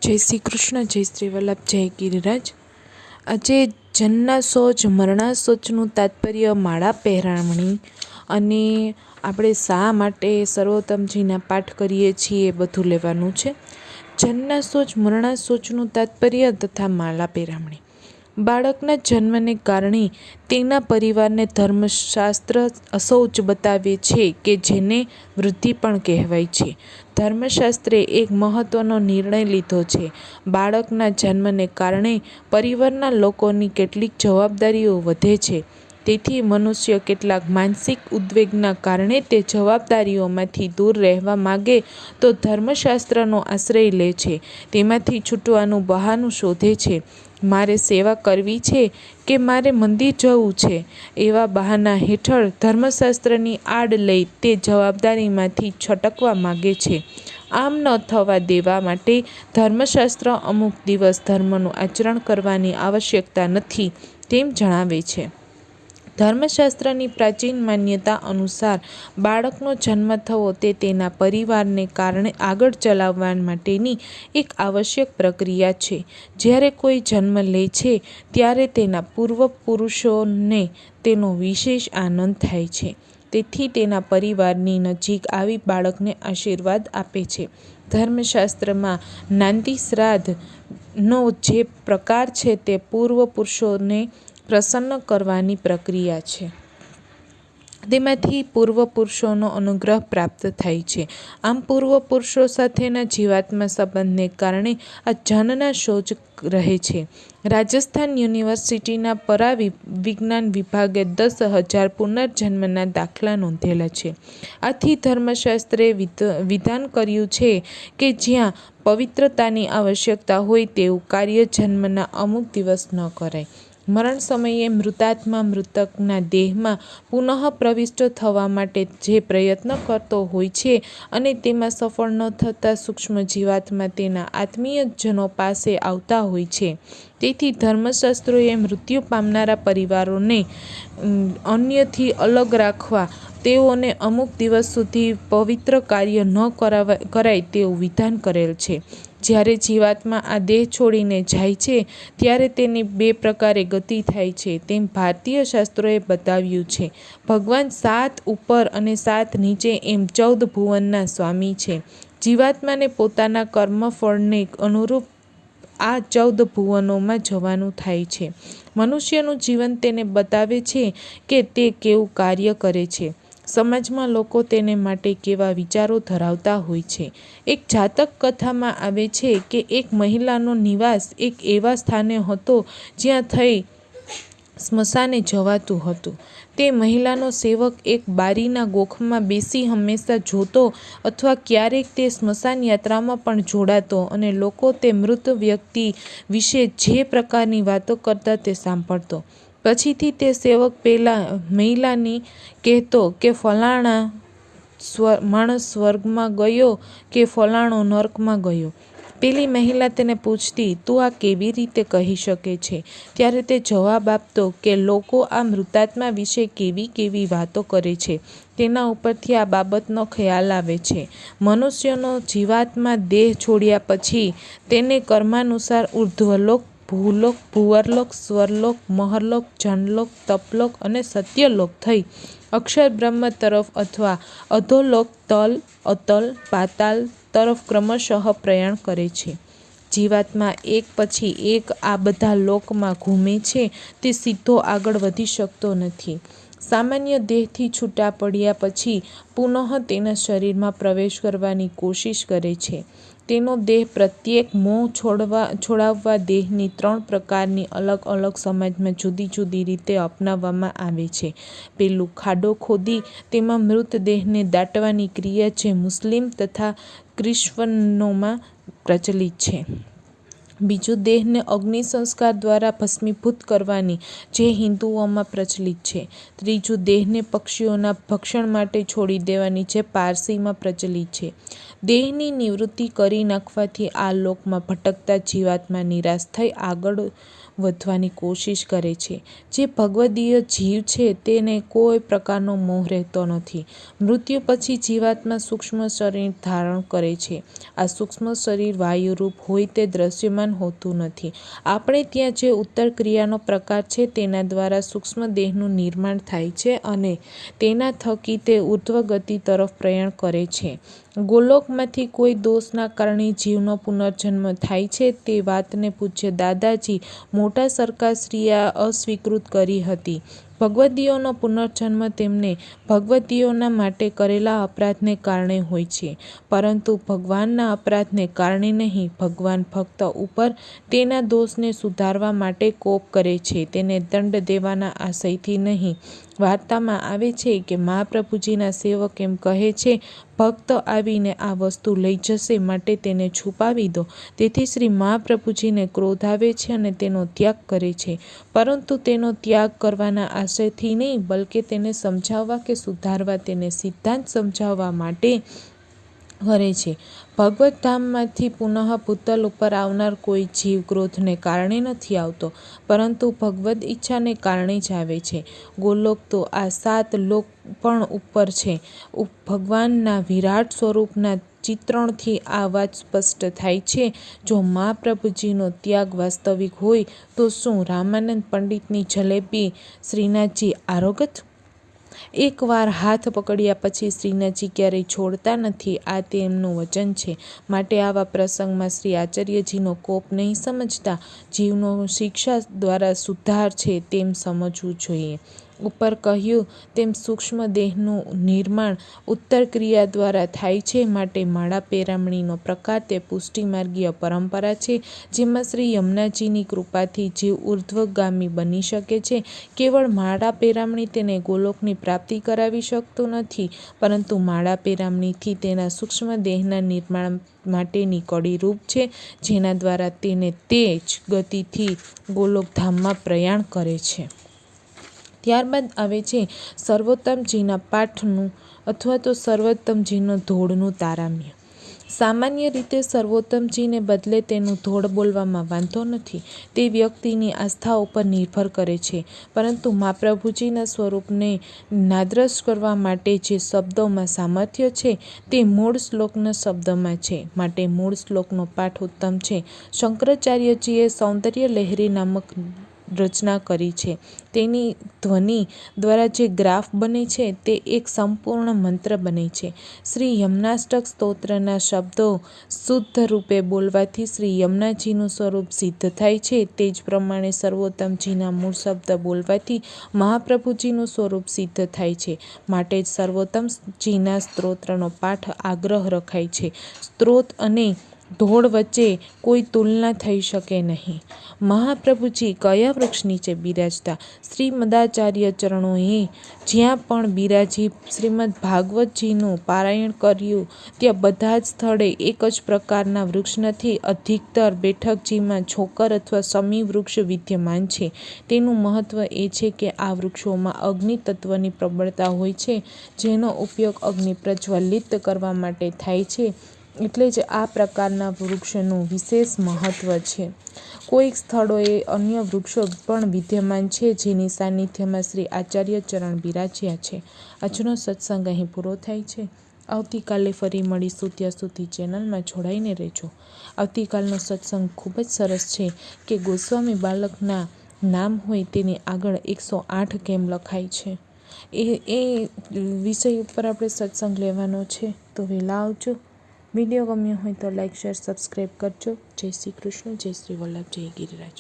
જય શ્રી કૃષ્ણ, જય શ્રી વલ્લભ, જય ગિરિરાજ. આજે જન્ના સોચ મરણા સોચનું તાત્પર્ય માળા પહેરામણી અને આપણે શા માટે સર્વોત્તમજીના પાઠ કરીએ છીએ એ બધું લેવાનું છે. જન્ના સોચ મરણા સોચનું તાત્પર્ય તથા માળા પહેરામણી. બાળકના જન્મને કારણે તેના પરિવારને ધર્મશાસ્ત્ર અશૌચ બતાવે છે કે જેને વૃદ્ધિ પણ કહેવાય છે. ધર્મશાસ્ત્રે એક મહત્વનો નિર્ણય લીધો છે. બાળકના જન્મને કારણે પરિવારના લોકોની કેટલીક જવાબદારીઓ વધે છે. તેથી મનુષ્ય કેટલાક માનસિક ઉદ્વેગના કારણે તે જવાબદારીઓમાંથી દૂર રહેવા માગે તો ધર્મશાસ્ત્રનો આશ્રય લે છે. તેમાંથી છૂટવાનું બહાનું શોધે છે. મારે સેવા કરવી છે કે મારે મંદિર જવું છે, એવા બહાના હેઠળ ધર્મશાસ્ત્રની આડ લઈ તે જવાબદારીમાંથી છટકવા માગે છે. આમ ન થવા દેવા માટે ધર્મશાસ્ત્ર અમુક દિવસ ધર્મનું આચરણ કરવાની આવશ્યકતા નથી તેમ જણાવે છે. ધર્મશાસ્ત્રની પ્રાચીન માન્યતા અનુસાર બાળકનો જન્મ થવો તે તેના પરિવારને કારણે આગળ ચલાવવા માટેની એક આવશ્યક પ્રક્રિયા છે. જ્યારે કોઈ જન્મ લે છે ત્યારે તેના પૂર્વપુરુષોને તેનો વિશેષ આનંદ થાય છે. તેથી તેના પરિવારની નજીક આવી બાળકને આશીર્વાદ આપે છે. ધર્મશાસ્ત્રમાં નાંદી શ્રાદ્ધનો જે પ્રકાર છે તે પૂર્વપુરુષોને પ્રસન્ન કરવાની પ્રક્રિયા છે. તેમાંથી પૂર્વપુરુષોનો અનુગ્રહ પ્રાપ્ત થાય છે. આમ પૂર્વપુરુષો સાથેના જીવાત્મા સંબંધને કારણે આ જન્ના સોચ રહે છે. રાજસ્થાન યુનિવર્સિટીના પરાવિજ્ઞાન વિભાગે 10,000 પુનર્જન્મના દાખલા નોંધેલા છે. આથી ધર્મશાસ્ત્રે વિધાન કર્યું છે કે જ્યાં પવિત્રતાની આવશ્યકતા હોય તેવું કાર્ય જન્મના અમુક દિવસ ન કરાય. મરણ સમયે મૃતાત્મા મૃતકના દેહમાં પુનઃ પ્રવિષ્ટ થવા માટે જે પ્રયત્ન કરતો હોય છે અને તેમાં સફળ ન થતાં સૂક્ષ્મ જીવાત્મા તેના આત્મીયજનો પાસે આવતા હોય છે. તેથી ધર્મશાસ્ત્રોએ મૃત્યુ પામનારા પરિવારોને અન્યથી અલગ રાખવા તેઓને અમુક દિવસ સુધી પવિત્ર કાર્ય ન કરાય તેવું વિધાન કરેલ છે. જ્યારે જીવાત્મા આ દેહ છોડીને જાય છે ત્યારે તેની બે પ્રકારે ગતિ થાય છે તેમ ભારતીય શાસ્ત્રોએ બતાવ્યું છે. ભગવાન 7 ઉપર અને 7 નીચે એમ 14 ભુવનના સ્વામી છે. જીવાત્માને પોતાના કર્મફળને અનુરૂપ આ 14 ભુવનોમાં જવાનું થાય છે. મનુષ્યનું જીવન તેને બતાવે છે કે તે કેવું કાર્ય કરે છે. સમાજમાં લોકો તેને માટે કેવા વિચારો ધરાવતા હોય છે. એક જાતક કથામાં આવે છે કે એક મહિલાનો નિવાસ એક એવા સ્થાને હતો જ્યાં થઈ સ્મશાને જવાતું હતું. તે મહિલાનો સેવક એક બારીના ગોખમાં બેસી હંમેશા જોતો અથવા ક્યારેક તે સ્મશાન યાત્રામાં પણ જોડાતો અને લોકો તે મૃત વ્યક્તિ વિશે જે પ્રકારની વાતો કરતા તે સાંભળતો. પછીથી તે સેવક પેલા મહિલાને કહેતો કે ફલાણા માણસ સ્વર્ગમાં ગયો કે ફલાણો નર્કમાં ગયો. પેલી મહિલા તેને પૂછતી, તું આ કેવી રીતે કહી શકે છે? ત્યારે તે જવાબ આપતો કે લોકો આ મૃતાત્મા વિશે કેવી કેવી વાતો કરે છે તેના ઉપરથી આ બાબતનો ખ્યાલ આવે છે. મનુષ્યનો જીવાત્મા દેહ છોડ્યા પછી તેને કર્માનુસાર ઉર્ધ્વલોક, ભૂલોક, ભુવરલોક, સ્વરલોક, મહરલોક, જનલોક, તપલોક અને સત્યલોક થઈ અક્ષર બ્રહ્મ તરફ અથવા અધોલોક, તલ, અતલ, પાતાલ તરફ ક્રમશઃ પ્રયાણ કરે છે. જીવાત્મા એક પછી એક આ બધા લોકમાં ઘૂમે છે તે સીધો આગળ વધી શકતો નથી. સામાન્ય દેહથી છૂટા પડ્યા પછી પુનઃ તેના શરીરમાં પ્રવેશ કરવાની કોશિશ કરે છે. તેનો દેહ પ્રત્યેક મોહ છોડાવવા દેહની 3 પ્રકારની અલગ અલગ સમાજમાં જુદી જુદી રીતે અપનાવવામાં આવે છે. પેલું ખાડો ખોદી તેમાં મૃતદેહને દાટવાની ક્રિયા જે મુસ્લિમ તથા ક્રિશ્ચનોમાં પ્રચલિત છે. બીજું દેહને અગ્નિ સંસ્કાર દ્વારા ભસ્મીભૂત કરવાની જે હિન્દુઓમાં પ્રચલિત છે. ત્રીજું દેહને પક્ષીઓના ભક્ષણ માટે છોડી દેવાની જે પારસીમાં પ્રચલિત છે. દેહની નિવૃત્તિ કરી નાખવાથી આ લોકમાં ભટકતા જીવાત્મા નિરાશ થઈ આગળ વધવાની કોશિશ કરે છે. જે ભગવદીય જીવ છે તેને કોઈ પ્રકારનો મોહ રહેતો નથી. મૃત્યુ પછી જીવાત્મા સૂક્ષ્મ શરીર ધારણ કરે છે. આ સૂક્ષ્મ શરીર વાયુરૂપ હોય તે દ્રશ્યમાન હોતું નથી. આપણે ત્યાં જે ઉત્તર ક્રિયાનો પ્રકાર છે તેના દ્વારા સૂક્ષ્મ દેહનું નિર્માણ થાય છે અને તેના થકી તે ઉર્ધ્વ ગતિ તરફ પ્રયાણ કરે છે. ગોલોકમાંથી કોઈ દોષના કારણે જીવનો પુનર્જન્મ થાય છે તે વાતને પૂજ્ય દાદાજી મોટા સરકારશ્રીએ અસ્વીકૃત કરી હતી. ભગવદીયોનો પુનર્જન્મ તેમને ભગવદીયોના માટે કરેલા અપરાધને કારણે હોય છે, પરંતુ ભગવાનના અપરાધને કારણે નહીં. ભગવાન ભક્ત ઉપર તેના દોષને સુધારવા માટે કોપ કરે છે, તેને દંડ દેવાના આશયથી નહીં. વાર્તામાં આવે છે કે મહાપ્રભુજીના સેવક એમ કહે છે, ભક્ત આવીને આ વસ્તુ લઈ જશે માટે તેને છુપાવી દો. તેથી શ્રી મહાપ્રભુજીને ક્રોધ આવે છે અને તેનો ત્યાગ કરે છે, પરંતુ તેનો ત્યાગ કરવાના આશયથી નહીં, બલકે તેને સમજાવવા કે સુધારવા, તેને સિદ્ધાંત સમજાવવા માટે કરે છે. ભગવત ધામમાંથી પુનઃ ભૂતલ ઉપર આવનાર કોઈ જીવ ક્રોધને કારણે નથી આવતો, પરંતુ ભગવદ ઈચ્છાને કારણે જ આવે છે. ગોલોક તો આ 7 લોક પણ ઉપર છે. ભગવાનના વિરાટ સ્વરૂપના ચિત્રણથી આ વાત સ્પષ્ટ થાય છે. જો મહાપ્રભુજીનો ત્યાગ વાસ્તવિક હોય તો શું રામાનંદ પંડિતની જલેબી શ્રીનાથજી આરોગત? એકવાર હાથ પકડ્યા પછી શ્રીનાથજી ક્યારેય છોડતા નથી, આ તેમનું વચન છે. માટે આવા પ્રસંગમાં શ્રી આચાર્યજીનો કોપ નહીં સમજતા, જીવનો શિક્ષા દ્વારા સુધાર છે તેમ સમજવું જોઈએ. ઉપર કહ્યું તેમ સૂક્ષ્મ દેહનું નિર્માણ ઉત્તર ક્રિયા દ્વારા થાય છે. માટે માળા પેરામણીનો પ્રકાર તે પુષ્ટિમાર્ગીય પરંપરા છે, જેમાં શ્રી યમુનાજીની કૃપાથી જીવ ઉર્ધ્વગામી બની શકે છે. કેવળ માળા પેરામણી તેને ગોલોકની પ્રાપ્તિ કરાવી શકતું નથી, પરંતુ માળા પેરામણીથી તેના સૂક્ષ્મ દેહના નિર્માણ માટેની કડીરૂપ છે, જેના દ્વારા તેને તે જ ગતિથી ગોલોકધામમાં પ્રયાણ કરે છે. ત્યારબાદ આવે છે સર્વોત્તમજીના પાઠનું અથવા તો સર્વોત્તમજીનો ધોળનું તારતમ્ય. સામાન્ય રીતે સર્વોત્તમજીને બદલે તેનું ધોળ બોલવામાં વાંધો નથી, તે વ્યક્તિની આસ્થા ઉપર નિર્ભર કરે છે. પરંતુ મહાપ્રભુજીના સ્વરૂપને નાદ્રશ કરવા માટે જે શબ્દોમાં સામર્થ્ય છે તે મૂળ શ્લોકના શબ્દમાં છે, માટે મૂળ શ્લોકનો પાઠ ઉત્તમ છે. શંકરાચાર્યજીએ સૌંદર્ય લહેરી નામક રચના કરી છે. તેની ધ્વનિ દ્વારા જે ગ્રાફ બને છે તે એક સંપૂર્ણ મંત્ર બને છે. શ્રી યમનાષ્ટક સ્તોત્રના શબ્દો શુદ્ધ રૂપે બોલવાથી શ્રી યમુનાજીનું સ્વરૂપ સિદ્ધ થાય છે. તે જ પ્રમાણે સર્વોત્તમજીના મૂળ શબ્દ બોલવાથી મહાપ્રભુજીનું સ્વરૂપ સિદ્ધ થાય છે. માટે જ સર્વોત્તમજીના સ્તોત્રનો પાઠ આગ્રહ રખાય છે. સ્ત્રોત અને ધોળ વચ્ચે કોઈ તુલના થઈ શકે નહીં. મહાપ્રભુજી કયા વૃક્ષ નીચે બિરાજતા? શ્રીમદાચાર્ય ચરણોએ જ્યાં પણ બિરાજી શ્રીમદ ભાગવતજીનું પારાયણ કર્યું ત્યાં બધા જ સ્થળે એક જ પ્રકારના વૃક્ષ નથી, અધિકતર બેઠકજીમાં છોકર અથવા શમી વૃક્ષ વિદ્યમાન છે. તેનું મહત્વ એ છે કે આ વૃક્ષોમાં અગ્નિ તત્વની પ્રબળતા હોય છે, જેનો ઉપયોગ અગ્નિ પ્રજ્વલિત કરવા માટે થાય છે. એટલે જ આ પ્રકારના વૃક્ષનું વિશેષ મહત્વ છે. કોઈક સ્થળોએ અન્ય વૃક્ષો પણ વિદ્યમાન છે, જેની સાનિધ્યમાં શ્રી આચાર્ય ચરણ બિરાજ્યા છે. આજનો સત્સંગ અહીં પૂરો થાય છે. આવતીકાલે ફરી મળીશું. ત્યાં સુધી ચેનલમાં જોડાઈને રહેજો. આવતીકાલનો સત્સંગ ખૂબ જ સરસ છે કે ગોસ્વામી બાલકના નામ હોય તેની આગળ 108 કેમ લખાય છે, એ વિષય ઉપર આપણે સત્સંગ લેવાનો છે. તો વહેલા આવજો. વિડીયો ગમ્યો હોય તો લાઈક, શેર, સબસ્ક્રાઈબ કરજો. જય શ્રી કૃષ્ણ, જય શ્રી વલ્લભ, જય ગિરિરાજ.